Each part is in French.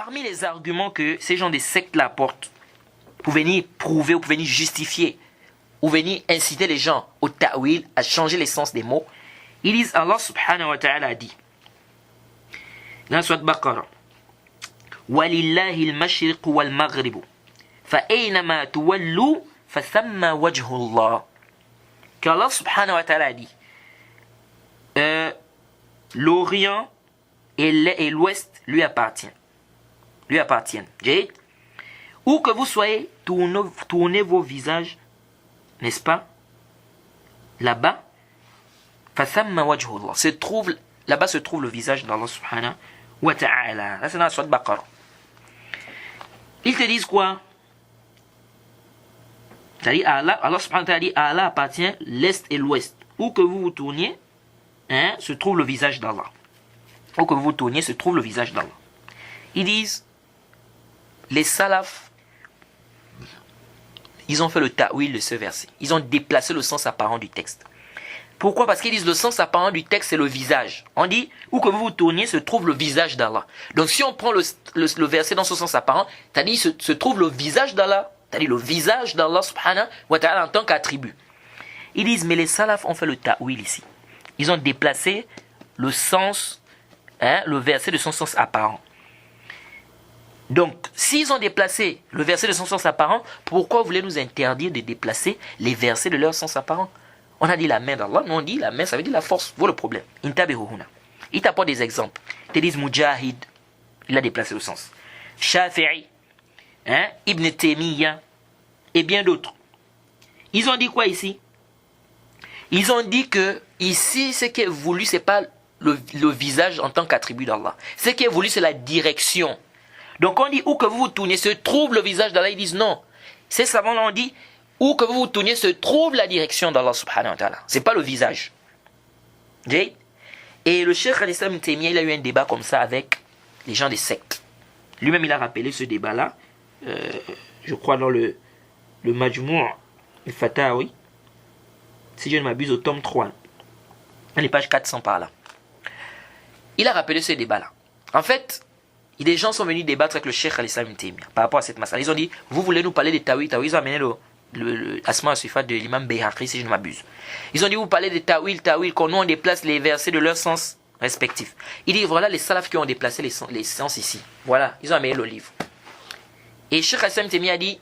parmi les arguments que ces gens des sectes-là apportent, pour venir prouver, ou pour venir justifier, ou venir inciter les gens au ta'wil, à changer les sens des mots, ils disent, Allah subhanahu wa ta'ala a dit, dans la sourate Baqarah, وَلِلَّهِ الْمَشْرِقُ وَالْمَغْرِبُ فَأَيْنَمَا تُوَلُّوا فَثَمَّ وَجْهُ اللَّهِ. Qu'Allah subhanahu wa ta'ala a dit, l'Orient et l'Ouest lui appartiennent. Où que vous soyez, tournez vos visages, n'est-ce pas, là-bas, فَثَمَّ وَجْهُ اللَّهِ. Là-bas se trouve le visage d'Allah subhanahu wa ta'ala. Là, c'est dans la sourate Baqarah. Ils te disent quoi? C'est-à-dire, Allah subhanahu wa ta'ala dit, à Allah appartient l'Est et l'Ouest. Où que vous vous tourniez, se trouve le visage d'Allah. Où que vous vous tourniez, se trouve le visage d'Allah. Ils disent, les salafs, ils ont fait le ta'wil de ce verset. Ils ont déplacé le sens apparent du texte. Pourquoi? Parce qu'ils disent le sens apparent du texte, c'est le visage. On dit, où que vous vous tourniez, se trouve le visage d'Allah. Donc si on prend le verset dans son sens apparent, c'est-à-dire se trouve le visage d'Allah, c'est-à-dire le visage d'Allah subhanahu wa ta'ala en tant qu'attribut. Ils disent, mais les salafs ont fait le ta'wil ici. Ils ont déplacé le sens, le verset de son sens apparent. Donc, s'ils ont déplacé le verset de son sens apparent, pourquoi voulez nous interdire de déplacer les versets de leur sens apparent? On a dit la main d'Allah, mais on dit la main, ça veut dire la force. Voilà le problème. Ils t'apportent des exemples. Ils te disent Mujahid, il a déplacé le sens. Shafi'i, Ibn Taymiyyah, et bien d'autres. Ils ont dit quoi ici? Ils ont dit que ici, ce qui est voulu, ce n'est pas le visage en tant qu'attribut d'Allah. Ce qui est voulu, c'est la direction. Donc on dit où que vous vous tournez, se trouve le visage d'Allah. Ils disent non. Ces savants-là ont dit où que vous vous tourniez, se trouve la direction d'Allah subhanahu wa ta'ala. Ce n'est pas le visage. Et le Cheikh al-Islam Taymiyyah, il a eu un débat comme ça avec les gens des sectes. Lui-même, il a rappelé ce débat-là, je crois dans le Majmou' al-Fatawi, si je ne m'abuse, au tome 3, dans les pages 400 par là. Il a rappelé ce débat-là. En fait, des gens sont venus débattre avec le Cheikh al-Islam Taymiyyah par rapport à cette masala. Ils ont dit, vous voulez nous parler des Tawil. Ils ont amené le Asma al-Sifat de l'imam Bayhaqi, si je ne m'abuse. Ils ont dit, vous parlez des Tawil, qu'on nous on déplace les versets de leur sens respectif. Il dit, voilà les salafs qui ont déplacé les sens ici. Voilà, ils ont amené le livre. Et Cheikh al-Islam Taymiyyah a dit,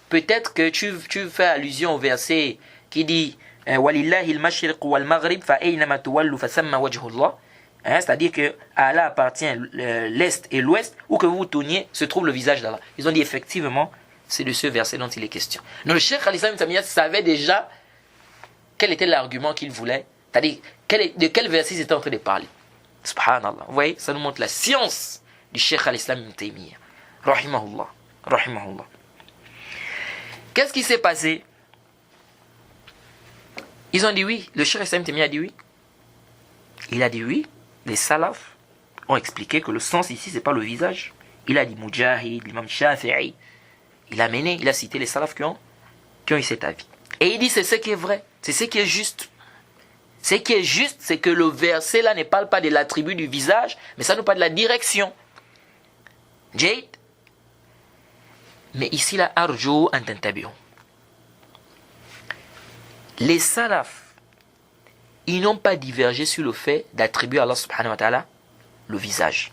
peut-être que tu fais allusion au verset qui dit, Walillahi al-mashriq wal-maghrib fa'aynama tuwallu fasamma wajhullah. C'est-à-dire que Allah appartient l'Est et l'Ouest, où que vous vous tourniez, se trouve le visage d'Allah. Ils ont dit effectivement, c'est de ce verset dont il est question. Donc le Cheikh al-Islam Taymiyyah savait déjà quel était l'argument qu'il voulait, c'est-à-dire de quel verset il était en train de parler. Subhanallah. Vous voyez, ça nous montre la science du Cheikh al-Islam Taymiyyah. Rahimahullah. Rahimahullah. Qu'est-ce qui s'est passé? Ils ont dit oui. Le Cheikh al-Islam Taymiyyah a dit oui. Il a dit oui. Les salafs ont expliqué que le sens ici, ce n'est pas le visage. Il a dit Mujahid, l'imam Shafi'i. Il a cité les salafs qui ont eu cet avis. Et il dit c'est ce qui est vrai, c'est ce qui est juste. Ce qui est juste, c'est que le verset là ne parle pas de l'attribut du visage, mais ça nous parle de la direction. Jade. Mais ici là, arjo antantabion. Les salafs, ils n'ont pas divergé sur le fait d'attribuer à Allah subhanahu wa ta'ala le visage.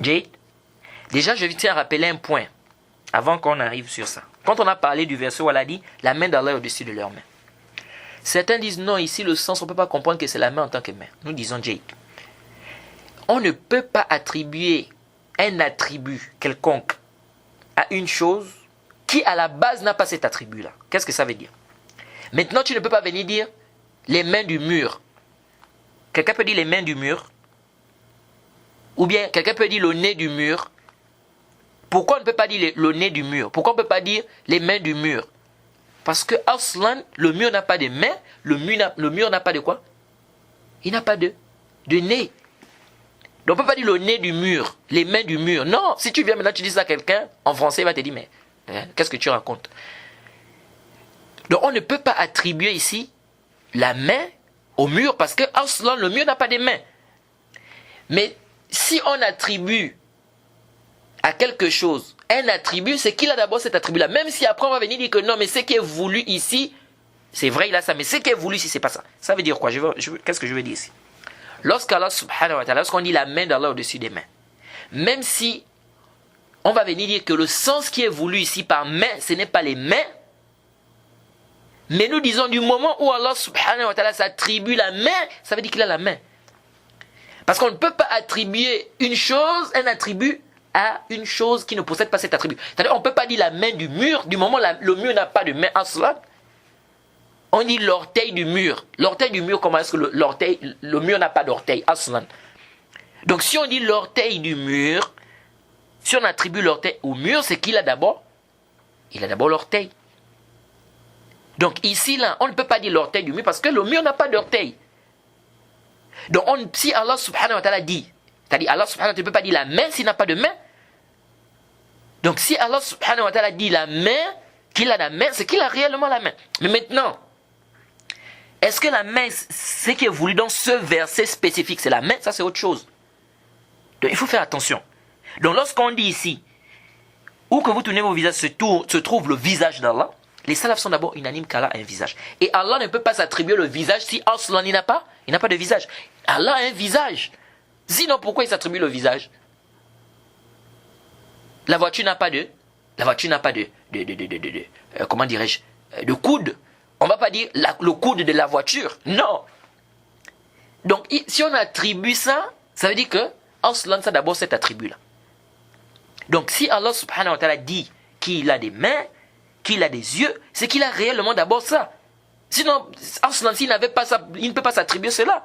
Jade. Déjà, je tiens à rappeler un point avant qu'on arrive sur ça. Quand on a parlé du verset où Allah dit la main d'Allah est au-dessus de leur main. Certains disent non, ici le sens, on ne peut pas comprendre que c'est la main en tant que main. Nous disons Jade. On ne peut pas attribuer un attribut quelconque à une chose qui à la base n'a pas cet attribut-là. Qu'est-ce que ça veut dire? Maintenant, tu ne peux pas venir dire les mains du mur. Quelqu'un peut dire les mains du mur. Ou bien quelqu'un peut dire le nez du mur. Pourquoi on ne peut pas dire le nez du mur? Pourquoi on ne peut pas dire les mains du mur? Parce que Aslan, le mur n'a pas de mains. Le mur n'a pas de quoi? Il n'a pas de nez. Donc on ne peut pas dire le nez du mur, les mains du mur. Non, si tu viens maintenant, tu dis ça à quelqu'un, en français, il va te dire, mais qu'est-ce que tu racontes? Donc on ne peut pas attribuer ici la main au mur parce que Aslan, le mur n'a pas de mains. Mais si on attribue à quelque chose un attribut, c'est qu'il a d'abord cet attribut-là. Même si après on va venir dire que non, mais ce qui est voulu ici, c'est vrai, il a ça, mais ce qui est voulu ici, c'est pas ça. Ça veut dire quoi? Qu'est-ce que je veux dire ici? Lorsqu'Allah subhanahu wa ta'ala, lorsqu'on dit la main d'Allah au-dessus des mains, même si on va venir dire que le sens qui est voulu ici par main, ce n'est pas les mains, mais nous disons du moment où Allah subhanahu wa ta'ala s'attribue la main, ça veut dire qu'il a la main. Parce qu'on ne peut pas attribuer une chose, un attribut, à une chose qui ne possède pas cet attribut. C'est-à-dire on ne peut pas dire la main du mur, du moment où le mur n'a pas de main aslan. On dit l'orteil du mur. L'orteil du mur, comment est-ce que le mur n'a pas d'orteil aslan? Donc si on dit l'orteil du mur, si on attribue l'orteil au mur, c'est qu'il a d'abord l'orteil. Donc ici, là, on ne peut pas dire l'orteil du mur parce que le mur n'a pas d'orteil. Donc si Allah subhanahu wa ta'ala dit, c'est-à-dire Allah subhanahu wa ta'ala ne peut pas dire la main s'il n'a pas de main. Donc si Allah subhanahu wa ta'ala dit la main, qu'il a la main, c'est qu'il a réellement la main. Mais maintenant, est-ce que la main, ce qui est voulu dans ce verset spécifique, c'est la main? Ça c'est autre chose. Donc il faut faire attention. Donc lorsqu'on dit ici, où que vous tournez vos visages se trouve le visage d'Allah, les salafs sont d'abord unanimes qu'Allah a un visage. Et Allah ne peut pas s'attribuer le visage si Aslan il n'a pas de visage. Allah a un visage. Sinon pourquoi il s'attribue le visage? La voiture n'a pas de comment dirais-je, de coude. On ne va pas dire le coude de la voiture. Non. Donc si on attribue ça, ça veut dire que Aslan ça d'abord cet attribut-là. Donc si Allah subhanahu wa ta'ala dit qu'il a des mains, qu'il a des yeux, c'est qu'il a réellement d'abord ça. Sinon, Aslan s'il n'avait pas ça, il ne peut pas s'attribuer cela.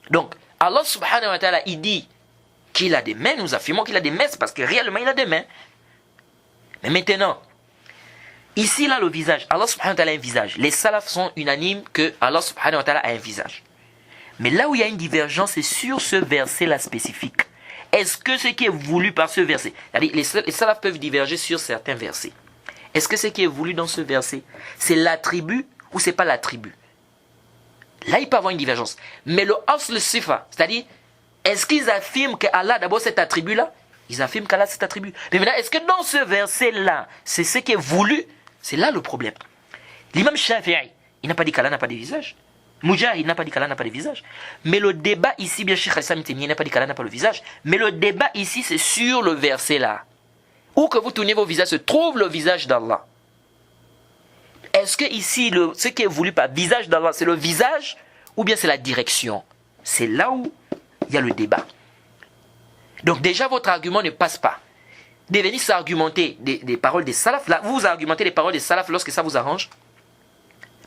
Donc Allah subhanahu wa ta'ala il dit qu'il a des mains, nous affirmons qu'il a des mains, c'est parce que réellement il a des mains. Mais maintenant, ici là le visage, Allah subhanahu wa ta'ala a un visage. Les salafs sont unanimes que Allah subhanahu wa ta'ala a un visage. Mais là où il y a une divergence, c'est sur ce verset là spécifique. Est-ce que ce qui est voulu par ce verset, c'est-à-dire les salafs peuvent diverger sur certains versets. Est-ce que ce qui est voulu dans ce verset, c'est l'attribut ou c'est pas l'attribut? Là, il peut y avoir une divergence. Mais le asl sifa, c'est-à-dire, est-ce qu'ils affirment qu'Allah a d'abord cet attribut-là? Ils affirment qu'Allah a cet attribut. Mais maintenant, est-ce que dans ce verset-là, c'est ce qui est voulu? C'est là le problème. L'imam Shafi'i, il n'a pas dit qu'Allah n'a pas de visage. Mujahid n'a pas dit qu'Allah n'a pas de visage. Mais le débat ici, bien Cheikh Al-Islam Taymiyya n'a pas dit qu'Allah n'a pas le visage. Mais le débat ici, c'est sur le verset-là. Où que vous tournez vos visages, se trouve le visage d'Allah. Est-ce que ici, ce qui est voulu par visage d'Allah, c'est le visage ou bien c'est la direction? C'est là où il y a le débat. Donc déjà, votre argument ne passe pas. De venir s'argumenter des paroles des salafs, là, vous argumentez les paroles des salafs lorsque ça vous arrange.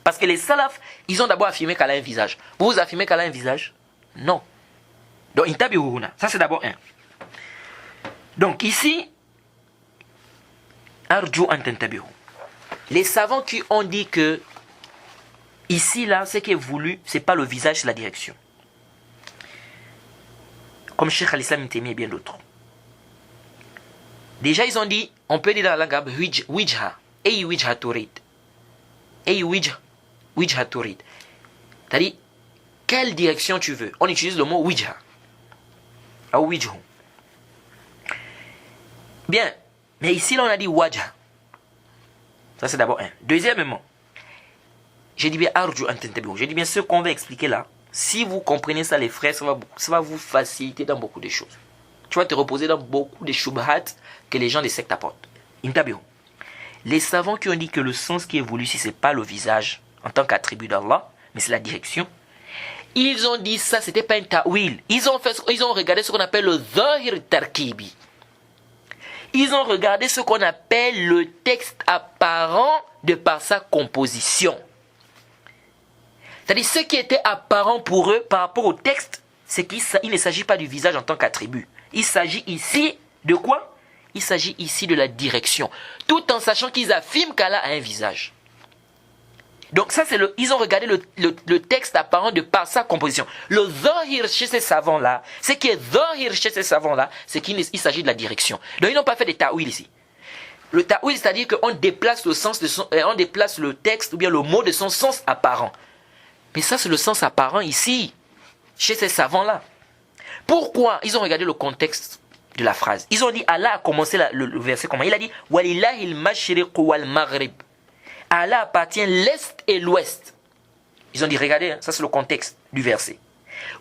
Parce que les salafs, ils ont d'abord affirmé qu'Allah a un visage. Vous affirmez qu'Allah a un visage? Non. Donc, ça c'est d'abord un. Donc ici, Arju an tantabihu. Les savants qui ont dit que ici, là, ce qui est voulu, ce n'est pas le visage, c'est la direction. Comme Cheikh Al-Islam Taymiyya et bien d'autres. Déjà, ils ont dit, on peut dire dans la langue arabe, wijha, ay wijha turid. Ay wijha turid. C'est-à-dire, quelle direction tu veux? On utilise le mot wijha. Ou wijhu. Bien. Mais ici, là, on a dit wajha. Ça, c'est d'abord un. Deuxièmement, j'ai dit bien arju an tantabihu. J'ai dit bien ce qu'on va expliquer là. Si vous comprenez ça, les frères, ça va vous faciliter dans beaucoup de choses. Tu vas te reposer dans beaucoup de shubhat que les gens des sectes apportent. Intabihu. Les savants qui ont dit que le sens qui est voulu, si ce n'est pas le visage en tant qu'attribut d'Allah, mais c'est la direction, ils ont dit ça, c'était pas un ta'wil. Ils ont regardé ce qu'on appelle le zahir tarkibi. Ils ont regardé ce qu'on appelle le texte apparent de par sa composition. C'est-à-dire ce qui était apparent pour eux par rapport au texte, c'est qu'il ne s'agit pas du visage en tant qu'attribut. Il s'agit ici de quoi? Il s'agit ici de la direction. Tout en sachant qu'ils affirment qu'Allah a un visage. Donc ça, ils ont regardé le texte apparent de par sa composition. Le zahir chez ces savants-là, ce qui est zahir chez ces savants-là, c'est qu'il s'agit de la direction. Donc ils n'ont pas fait de ta'wil ici. Le ta'wil, c'est-à-dire qu'on déplace on déplace le texte ou bien le mot de son sens apparent. Mais ça, c'est le sens apparent ici, chez ces savants-là. Pourquoi? Ils ont regardé le contexte de la phrase. Ils ont dit, Allah a commencé le verset comment? Il a dit, Walillahil mashriq wal maghrib. Allah appartient l'Est et l'Ouest. Ils ont dit, regardez, ça c'est le contexte du verset.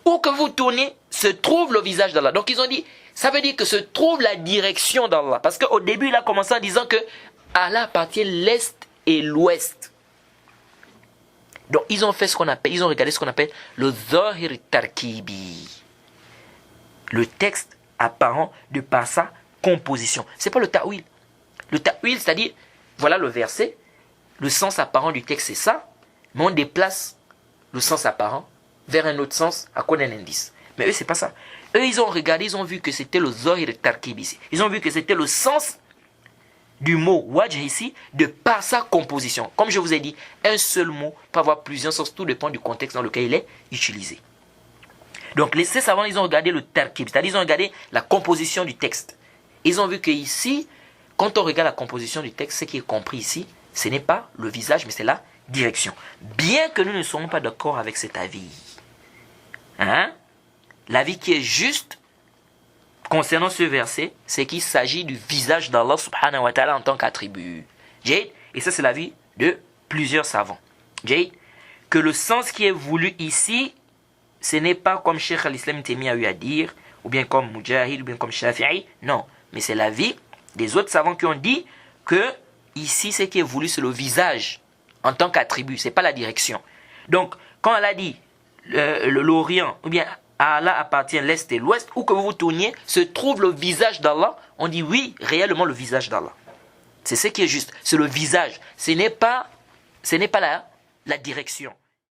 Où que vous tournez, se trouve le visage d'Allah. Donc ils ont dit, ça veut dire que se trouve la direction d'Allah. Parce qu'au début, il a commencé en disant que Allah appartient l'Est et l'Ouest. Donc ils ont fait ce qu'on appelle, ils ont regardé ce qu'on appelle le Zahir Tarkibi. Le texte apparent de par sa composition. C'est pas le ta'wil. Le ta'wil, c'est-à-dire, voilà le verset, le sens apparent du texte c'est ça, mais on déplace le sens apparent vers un autre sens à cause d'un indice. Mais eux, c'est pas ça. Eux, ils ont regardé, ils ont vu que c'était le Zahir Tarkibi ici. Ils ont vu que c'était le sens du mot wajh ici, de par sa composition. Comme je vous ai dit, un seul mot peut avoir plusieurs sens, tout dépend du contexte dans lequel il est utilisé. Donc ces savants, ils ont regardé le tarkib, c'est-à-dire ils ont regardé la composition du texte. Ils ont vu que ici, quand on regarde la composition du texte, ce qui est compris ici, ce n'est pas le visage, mais c'est la direction. Bien que nous ne soyons pas d'accord avec cet avis. L'avis qui est juste concernant ce verset, c'est qu'il s'agit du visage d'Allah subhanahu wa ta'ala en tant qu'attribut. Et ça c'est l'avis de plusieurs savants. Que le sens qui est voulu ici, ce n'est pas comme Cheikh al-Islam Taymiyyah a eu à dire, ou bien comme Mujahid, ou bien comme Shafi'i. Non, mais c'est l'avis des autres savants qui ont dit que ici, ce qui est voulu, c'est le visage en tant qu'attribut, ce n'est pas la direction. Donc, quand elle a dit l'Orient, ou bien à Allah appartient l'Est et l'Ouest, où que vous tourniez, se trouve le visage d'Allah, on dit oui, réellement le visage d'Allah. C'est ce qui est juste, c'est le visage, ce n'est pas la direction.